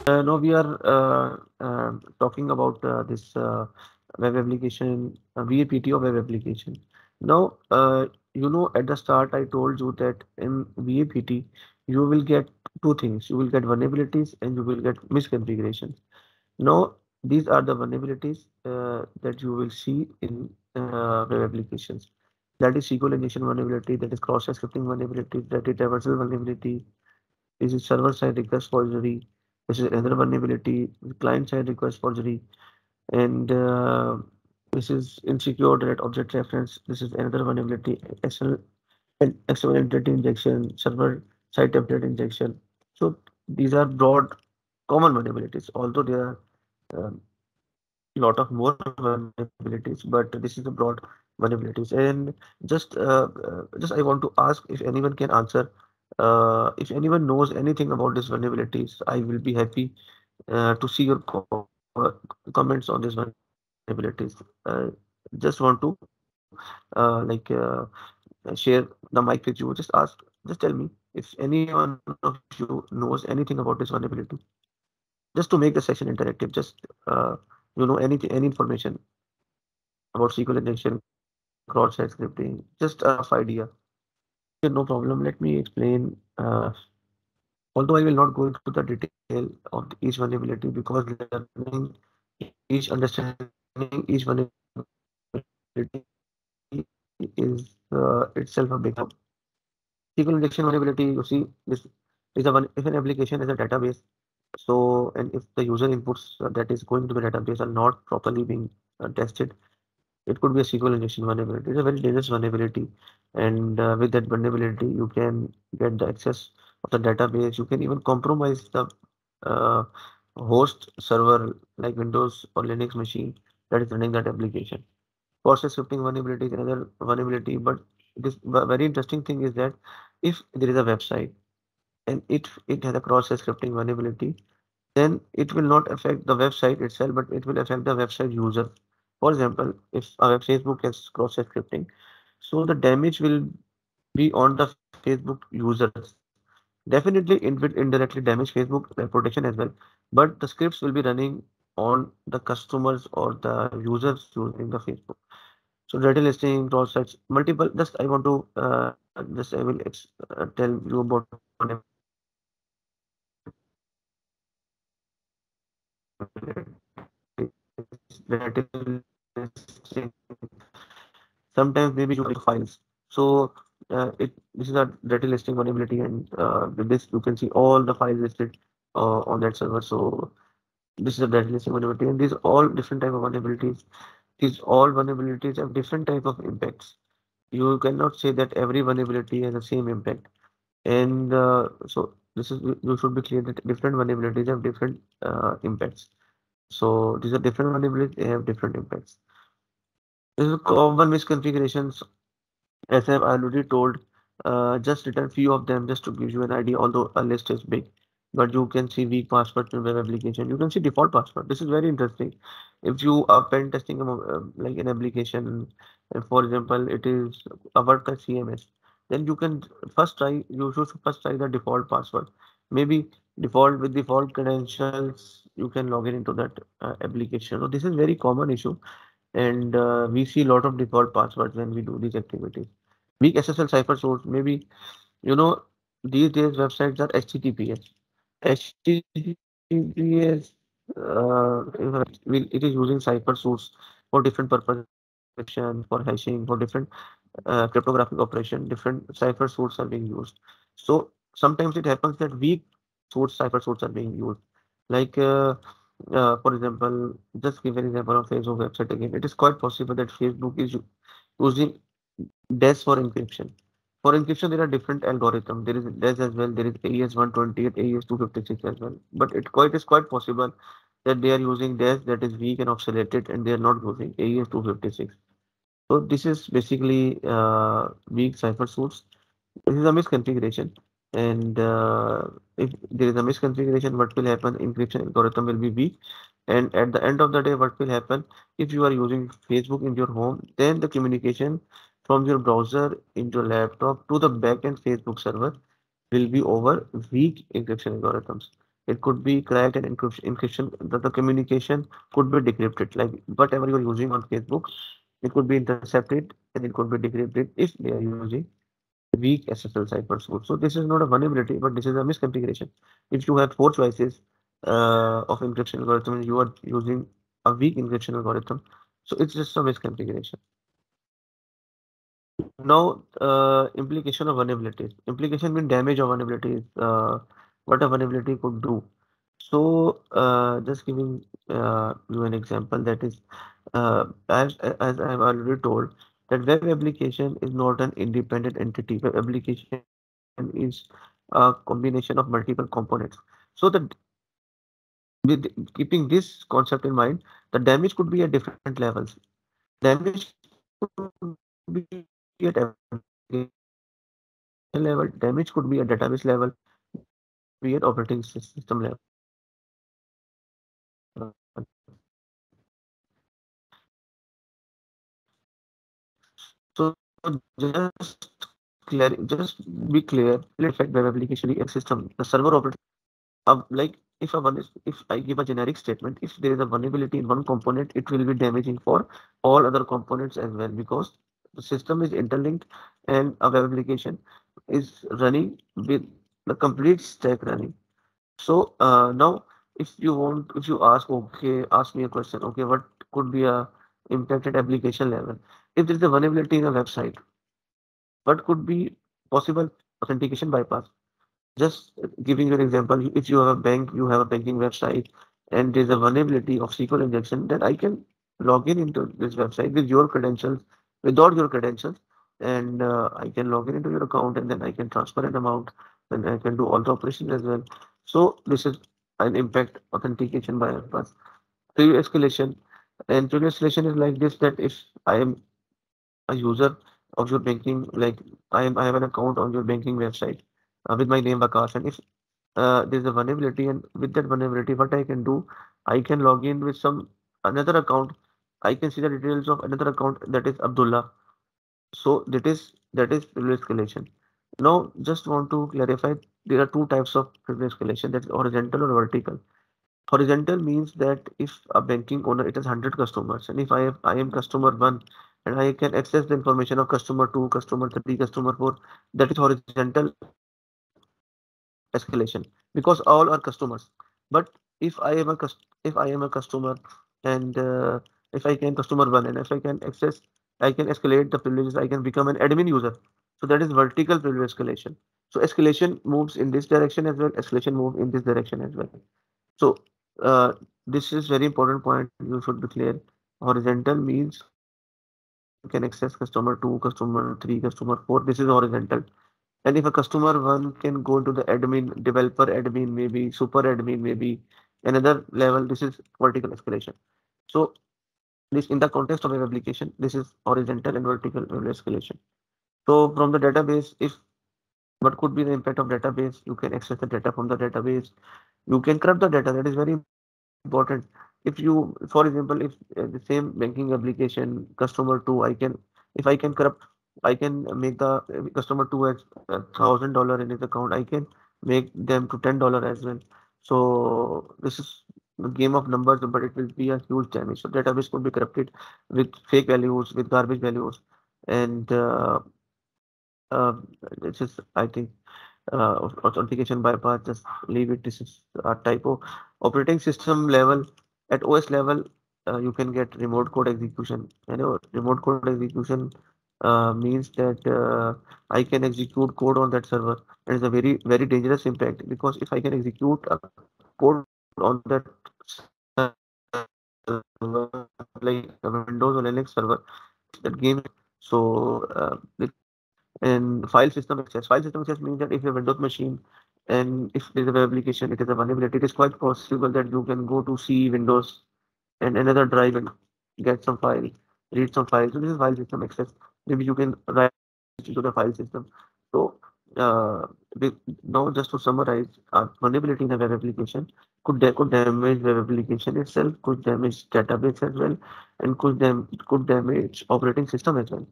Now we are talking about this web application, VAPT of web application. Now, at the start I told you that in VAPT you will get two things. You will get vulnerabilities and you will get misconfigurations. Now, these are the vulnerabilities that you will see in web applications. That is SQL injection vulnerability, that is cross-site scripting vulnerability, that is traversal vulnerability, this is server-side request forgery. This is another vulnerability, client-side request forgery, and this is insecure direct object reference. This is another vulnerability, external entity injection, server-side template injection. So these are broad common vulnerabilities, although there are um, lot of more vulnerabilities, but this is the broad vulnerabilities. And just I want to ask if anyone can answer. If anyone knows anything about these vulnerabilities, I will be happy to see your comments on these vulnerabilities. Just want to share the mic with you. Just tell me if any one of you knows anything about this vulnerability. Just to make the session interactive, just any information about SQL injection, cross-site scripting, just a rough idea. Okay, no problem. Let me explain. Although I will not go into the detail of each vulnerability because learning each understanding each vulnerability is itself a big job. SQL injection vulnerability, you see, this is a one if an application has a database. So, and if the user inputs that is going to the database are not properly being tested, it could be a SQL injection vulnerability. It's a very dangerous vulnerability, and with that vulnerability, you can get the access of the database. You can even compromise the uh, host server like Windows or Linux machine that is running that application. Process scripting vulnerability is another vulnerability, but this very interesting thing is that if there is a website and it has a cross-site scripting vulnerability, then it will not affect the website itself, but it will affect the website user. For example, if a Facebook has cross-site scripting, so the damage will be on the Facebook users. Definitely, it will indirectly damage Facebook reputation as well, but the scripts will be running on the customers or the users using the Facebook. So data listing, cross-sites, multiple. Just I want to just I will tell you about one sometimes maybe you files. So this is a data listing vulnerability, and with this you can see all the files listed on that server. So this is a data listing vulnerability, and these all different type of vulnerabilities. These all vulnerabilities have different type of impacts. You cannot say that every vulnerability has the same impact. And so this is you should be clear that different vulnerabilities have different impacts. So these are different vulnerabilities, they have different impacts. This is common misconfigurations, as I've already told. Just written few of them just to give you an idea, although a list is big. But you can see weak password in web application. You can see default password. This is very interesting. If you are pen testing like an application, and for example, it is a WordPress CMS, then you can first try. You should first try the default password. Maybe default with default credentials, you can log in into that application. So this is very common issue, and we see a lot of default passwords when we do these activities. Weak SSL cipher source, maybe you know these days websites are HTTPS. HTTPS it is using cipher source for different purposes, for encryption, for hashing, for different cryptographic operation. Different cipher sources are being used. So sometimes it happens that weak cipher sources are being used. Like for example, just give an example of Facebook website again. It is quite possible that Facebook is using DES for encryption. For encryption, there are different algorithms. There is DES as well. There is AES 128, AES 256 as well. But it is quite possible that they are using DES that is weak and obsoleted, and they are not using AES 256. So this is basically weak cipher source. This is a misconfiguration, and if there is a misconfiguration, what will happen? Encryption algorithm will be weak, and at the end of the day, what will happen? If you are using Facebook in your home, then the communication from your browser into your laptop to the backend Facebook server will be over weak encryption algorithms. it could be cracked and encryption, the communication could be decrypted. Like whatever you're using on Facebook, it could be intercepted and it could be decrypted if they are using weak SSL cipher source. So this is not a vulnerability, but this is a misconfiguration. If you have four choices of encryption algorithm and you are using a weak encryption algorithm, so it's just a misconfiguration. Now, implication of vulnerabilities. Implication mean damage of vulnerabilities. What a vulnerability could do. So, just giving you an example, that is, as I have already told, that web application is not an independent entity. Web application is a combination of multiple components. So, with keeping this concept in mind, the damage could be at different levels. Damage could be at application level, damage could be at database level, damage could be at operating system level. So just just be clear, affect web application and system, the server operating. Like if I give a generic statement, if there is a vulnerability in one component, it will be damaging for all other components as well, because the system is interlinked and a web application is running with the complete stack running. So now, if you ask, okay, ask me a question, okay, what could be a impacted application level? If there is a vulnerability in a website, what could be possible authentication bypass? Just giving you an example, if you have a bank, you have a banking website, and there's a vulnerability of SQL injection, then I can log in into this website with your credentials, without your credentials, and I can log in into your account, and then I can transfer an amount, then I can do all the operations as well. So this is an impact authentication bypass. Preview escalation, and preview escalation is like this: that if I am a user of your banking, like I have an account on your banking website with my name Waqas, and if there's a vulnerability, and with that vulnerability, what I can do, I can log in with some another account. I can see the details of another account, that is Abdullah. So that is privilege escalation. Now, just want to clarify, there are two types of privilege escalation, that's horizontal or vertical. Horizontal means that if a banking owner, it has 100 customers, and if I am customer one, and I can access the information of customer two, customer three, customer four, that is horizontal escalation, because all are customers. But if I am a customer, and if I can customer one, and if I can access, I can escalate the privileges, I can become an admin user. So that is vertical privilege escalation. So escalation moves in this direction as well, escalation move in this direction as well. So uh, this is very important point. You should be clear. Horizontal means customer one can access customer two, customer three, customer four. This is horizontal. And if a customer one can go to the admin, developer admin, maybe super admin, maybe another level, this is vertical escalation. So this in the context of an application, this is horizontal and vertical escalation. So from the database, if what could be the impact of database? You can access the data from the database. You can corrupt the data. That is very important. If you, for example, if the same banking application customer two, if I can corrupt, I can make the customer two as $1,000 in his account. I can make them to $10 as well. So this is a game of numbers, but it will be a huge damage. So database could be corrupted with fake values, with garbage values, and uh, this is, I think, authentication bypass, just leave it. This is a typo. Operating system level, at OS level, you can get remote code execution. You know, remote code execution means that I can execute code on that server. It is a very dangerous impact, because if I can execute a code on that server, like a Windows or Linux server, that game is going to be destroyed. So and file system access. File system access means that if your Windows machine, and if there is a web application, it is a vulnerability, it is quite possible that you can go to C Windows and another drive and get some file, read some files. So this is file system access. Maybe you can write into the file system. So now just to summarize, vulnerability in a web application could damage web application itself, could damage database as well, and could damage operating system as well.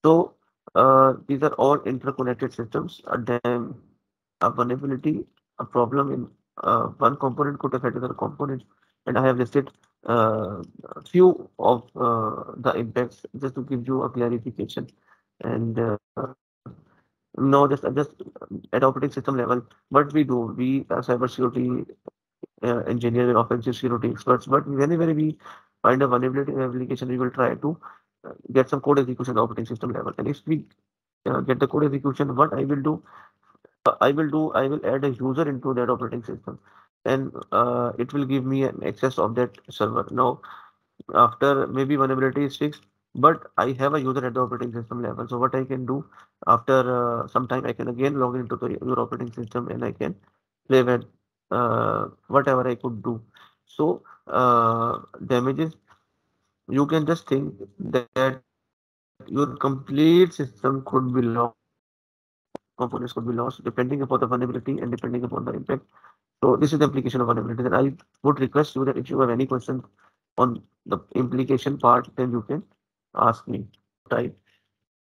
So these are all interconnected systems. A vulnerability, a problem in one component could affect other component, and I have listed a few of the impacts just to give you a clarification. And no, just at operating system level, what we do, we cybersecurity engineer and offensive security experts, but whenever we find a vulnerability in application, we will try to get some code execution at the operating system level. And if we get the code execution, what I will add a user into that operating system, and it will give me an access of that server. Now, after maybe vulnerability is fixed, but I have a user at the operating system level. So what I can do after some time, I can again log into the your operating system and I can play with whatever I could do. So damages, you can just think that your complete system could be lost, components could be lost, depending upon the vulnerability and depending upon the impact. So this is the implication of vulnerability. And I would request you that if you have any questions on the implication part, then you can ask me. Right.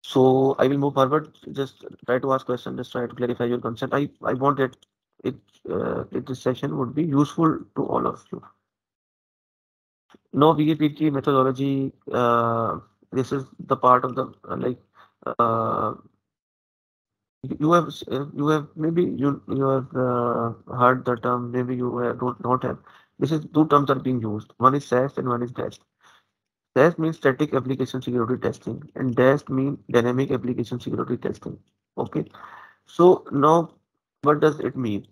So I will move forward. Just try to ask questions. Just try to clarify your concept. I want that it this session would be useful to all of you. No VAPT methodology. This is the part of the uh, you have maybe you have heard the term. Maybe you don't not have. This is two terms are being used. One is SaaS and one is DAST. SaaS means static application security testing, and DAST means dynamic application security testing. Okay. So now, what does it mean?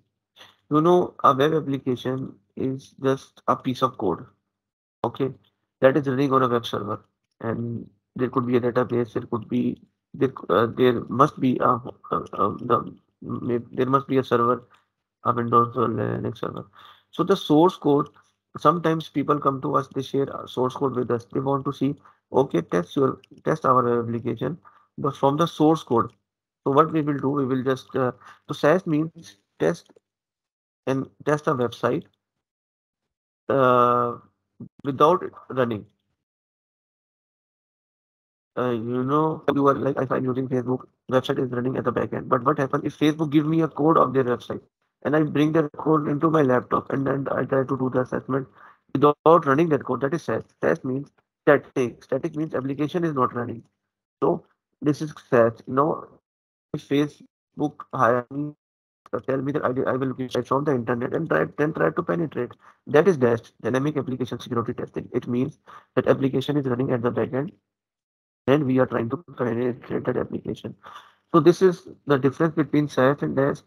You know, a web application is just a piece of code. Okay, that is running on a web server, and there could be a database. There must be there must be a server, a Windows or Linux server. So the source code, sometimes people come to us, they share source code with us. They want to see, okay, test our application, but from the source code. So what we will do, we will just so SaaS means test a website uh, without running. You are like if I'm using Facebook, website is running at the back end. But what happens if Facebook give me a code of their website and I bring that code into my laptop and then I try to do the assessment without running that code? That is SaaS. SaaS means static. Static means application is not running. So this is SaaS. If Facebook hire me, tell me that I will give sites from the internet and try to penetrate. That is DAST, dynamic application security testing. It means that application is running at the back end and we are trying to penetrate that application. So this is the difference between SaaS and DaaS.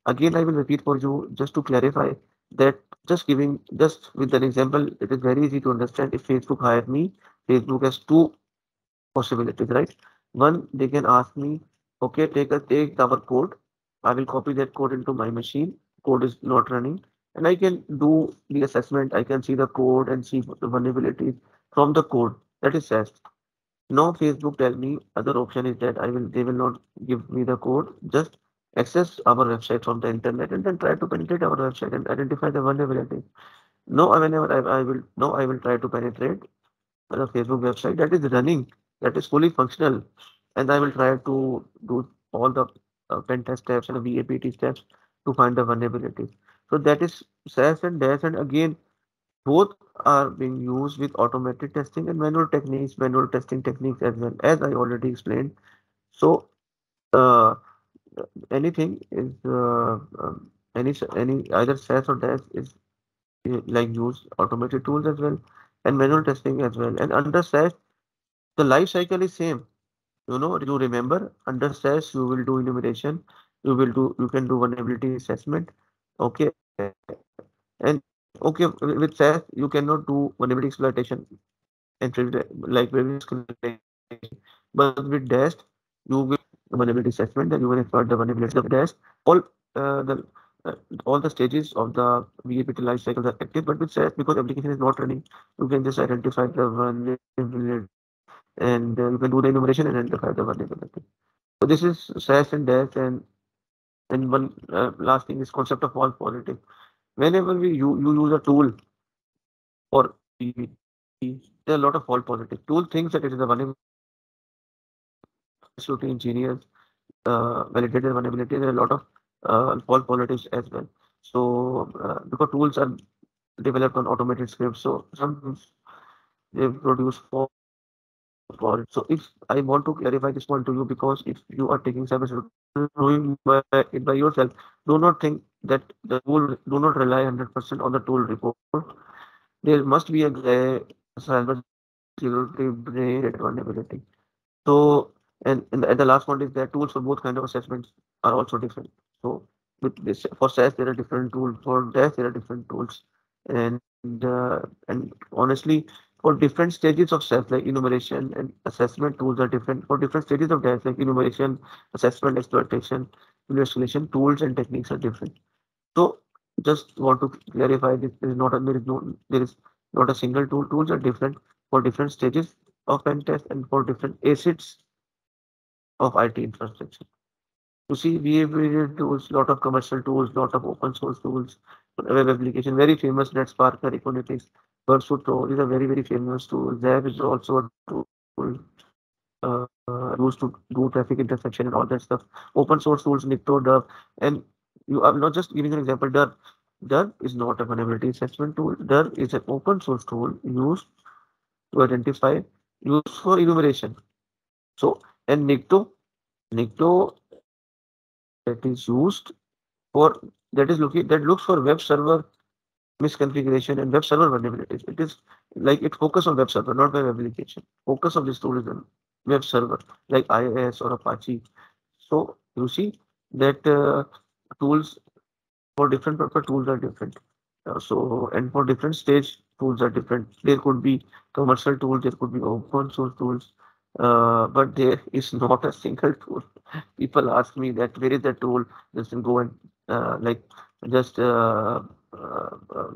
Again, I will repeat for you just to clarify that just with an example, it is very easy to understand. If Facebook hired me, Facebook has two possibilities, right? One, they can ask me, okay, take our code. I will copy that code into my machine. Code is not running, and I can do the assessment. I can see the code and see the vulnerabilities from the code. That is SaaS. Now Facebook tell me other option is that they will not give me the code, just access our website from the internet and then try to penetrate our website and identify the vulnerability. I will try to penetrate the Facebook website that is running, that is fully functional, and I will try to do all the pen test steps and the VAPT steps to find the vulnerability. So that is SaaS and DaaS, and again both are being used with automated testing and manual testing techniques as well, as I already explained. So uh, anything is any either SaaS or DaaS is like use automated tools as well and manual testing as well. And under SaaS, the life cycle is same. You remember under SaaS you will do enumeration, you can do vulnerability assessment. Okay, and okay with SaaS you cannot do vulnerability exploitation and like previous clarification. But with DAST, you will vulnerability assessment, then you will exploit the vulnerability of DAST. All the all the stages of the VAPT life cycle are active, but with SaaS, because application is not running, you can just identify the vulnerability and you can do the enumeration and identify the vulnerability. So this is SaaS and DAST, and one last thing is concept of false positive. Whenever you use a tool for VAPT, there are a lot of false positive. Tool thinks that it is a vulnerability security engineers validated vulnerability. There are a lot of false positives as well. So because tools are developed on automated scripts, so some they produce for it. So if I want to clarify this point to you, because if you are taking cybersecurity doing by it by yourself, do not think that the tool, do not rely 100% on the tool report. There must be a cybersecurity brain vulnerability. So, and the last point is that tools for both kind of assessments are also different. So, with this, for SAS there are different tools, for DAS there are different tools, and honestly, for different stages of SAS, like enumeration and assessment, tools are different. For different stages of DAS, like enumeration, assessment, exploitation, investigation, tools and techniques are different. So, just want to clarify this: there is not a single tool. Tools are different for different stages of pen test and for different assets of IT infrastructure. You see, we have created tools, lot of commercial tools, lot of open source tools, web application, very famous NetSpark, Economics, Pursuit Pro is a very, very famous tool. ZAP is also a tool used to do traffic intersection and all that stuff. Open source tools, Nikto, Dove, and you are not just giving an example, Dove. Dove is not a vulnerability assessment tool. Dove is an open source tool used to identify, used for enumeration. So, and Nikto that is used for that looks for web server misconfiguration and web server vulnerabilities. It is like it focus on web server, not web application. Focus of this tool is on web server, like IIS or Apache. So you see that tools for different purpose tools are different. So and for different stage tools are different. There could be commercial tools, there could be open source tools, but there is not a single tool. People ask me that where is the tool? Just go and like just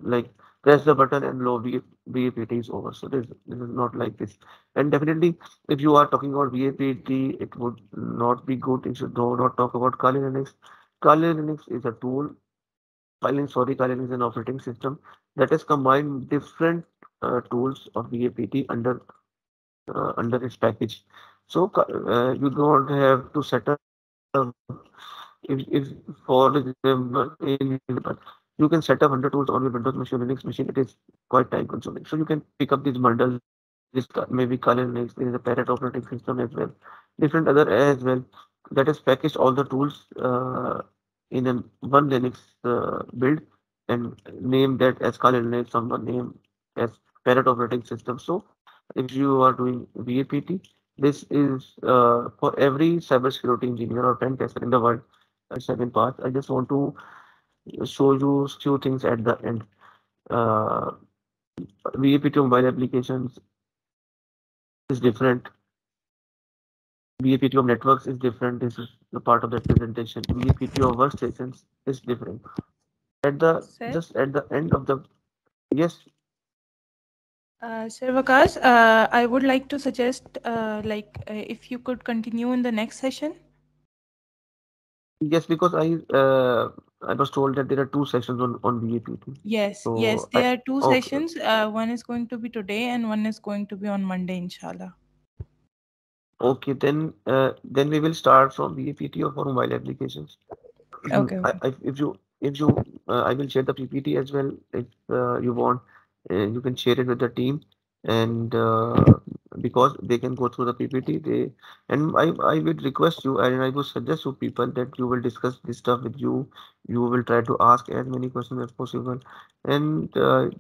like press the button and low VAPT is over. So this is not like this. And definitely, if you are talking about VAPT, it would not be good. You should not talk about Kali Linux. Kali Linux is a tool. Kali Linux is an operating system that has combined different tools of VAPT under its package. So you don't have to set up if for example you can set up 100 tools on your Windows machine, Linux machine, it is quite time consuming. So you can pick up these bundles, maybe Kali Linux, there is a Parrot operating system as well, different other as well that has packaged all the tools in an one Linux build and name that as Kali Linux, someone name as Parrot operating system. So if you are doing VAPT, this is for every cybersecurity engineer or pen tester in the world. 7 parts. I just want to show you few things at the end. Uh, VAPT mobile applications is different. VAPT of networks is different. This is the part of that presentation. VAPT of workstations is different. At the Sir, just at the end of the yes, Sir Waqas, I would like to suggest, if you could continue in the next session. yes, because I was told that there are two sessions on VAPT. Yes, So I there are two okay. sessions. One is going to be today, and one is going to be on Monday, inshallah. Okay, then we will start from VAPT or for mobile applications. Okay, okay. If you I will share the PPT as well if you want. You can share it with the team, and because they can go through the PPT. I would request you and I would suggest to people that you will discuss this stuff with you. You will try to ask as many questions as possible, and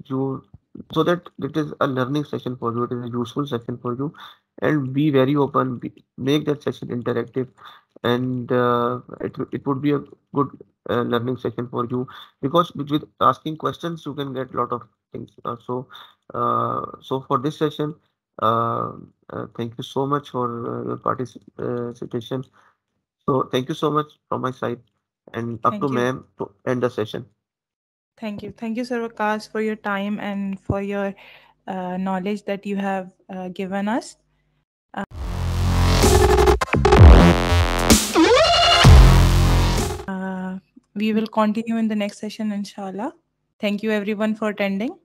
you so that it is a learning session for you. It is a useful session for you, and be very open. Make that session interactive, and it would be a good learning session for you because with asking questions you can get a lot of things. So for this session, uh, thank you so much for your participation. So thank you so much from my side and up to Thank you. ma'am to end the session. Thank you, Sir Waqas, for your time and for your knowledge that you have given us. We will continue in the next session, inshallah. Thank you, everyone, for attending.